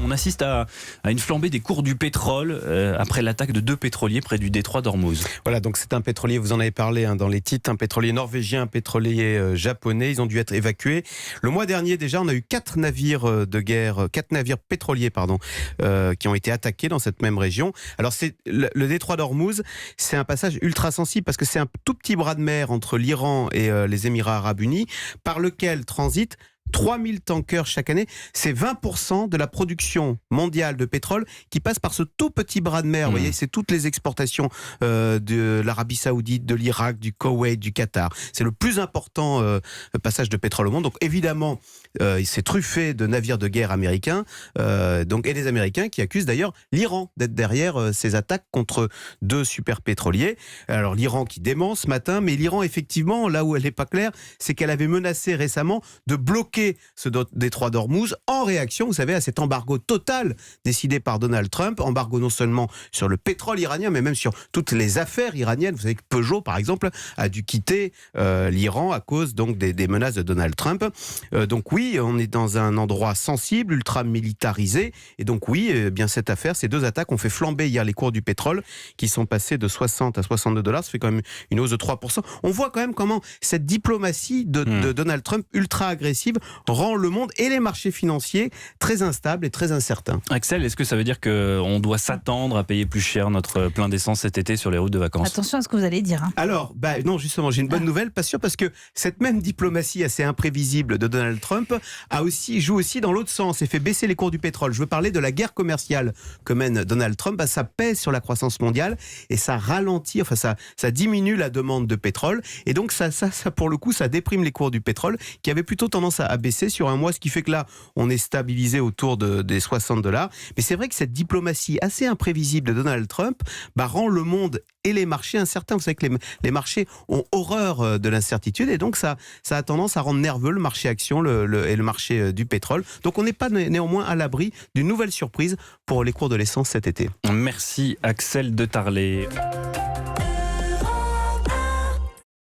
on assiste à une flambée des cours du pétrole après l'attaque de 2 pétroliers près du détroit d'Ormuz. Voilà, donc c'est un pétrolier, vous en avez parlé dans les titres, un pétrolier norvégien, un pétrolier japonais. Ils ont dû être évacués. Le mois dernier déjà, on a eu 4 navires de guerre, 4 navires pétroliers, qui ont été attaqués dans cette même région. Alors c'est le détroit d'Ormuz, c'est un passage ultra sensible parce que c'est un tout petit bras de mer entre l'Iran et les Émirats arabes unis, par lequel transitent 3000 tankers chaque année. C'est 20% de la production mondiale de pétrole qui passe par ce tout petit bras de mer. Vous voyez, c'est toutes les exportations de l'Arabie Saoudite, de l'Irak, du Koweït, du Qatar. C'est le plus important passage de pétrole au monde. Donc évidemment, c'est truffé de navires de guerre américains, et des Américains qui accusent d'ailleurs l'Iran d'être derrière ces attaques contre 2 super pétroliers. Alors l'Iran qui dément ce matin, mais l'Iran effectivement, là où elle n'est pas claire, c'est qu'elle avait menacé récemment de bloquer ce détroit d'Ormuz en réaction, vous savez, à cet embargo total décidé par Donald Trump. Embargo non seulement sur le pétrole iranien, mais même sur toutes les affaires iraniennes. Vous savez que Peugeot, par exemple, a dû quitter l'Iran à cause donc des menaces de Donald Trump. Donc oui, on est dans un endroit sensible, ultra militarisé. Et donc oui, bien cette affaire, ces 2 attaques ont fait flamber hier les cours du pétrole qui sont passés de 60 à 62 $. Ça fait quand même une hausse de 3%. On voit quand même comment cette diplomatie de Donald Trump ultra agressive rend le monde et les marchés financiers très instables et très incertains. Axel, est-ce que ça veut dire qu'on doit s'attendre à payer plus cher notre plein d'essence cet été sur les routes de vacances? Attention à ce que vous allez dire. Alors, non, justement, j'ai une bonne nouvelle, pas sûr, parce que cette même diplomatie assez imprévisible de Donald Trump joue aussi dans l'autre sens et fait baisser les cours du pétrole. Je veux parler de la guerre commerciale que mène Donald Trump. Ça pèse sur la croissance mondiale et ça ralentit, ça diminue la demande de pétrole. Et donc, ça, pour le coup, ça déprime les cours du pétrole qui avaient plutôt tendance à baisser sur un mois, ce qui fait que là, on est stabilisé autour des 60 $. Mais c'est vrai que cette diplomatie assez imprévisible de Donald Trump rend le monde et les marchés incertains. Vous savez que les marchés ont horreur de l'incertitude et donc ça a tendance à rendre nerveux le marché action et le marché du pétrole. Donc on n'est pas néanmoins à l'abri d'une nouvelle surprise pour les cours de l'essence cet été. Merci Axel de Tarlet.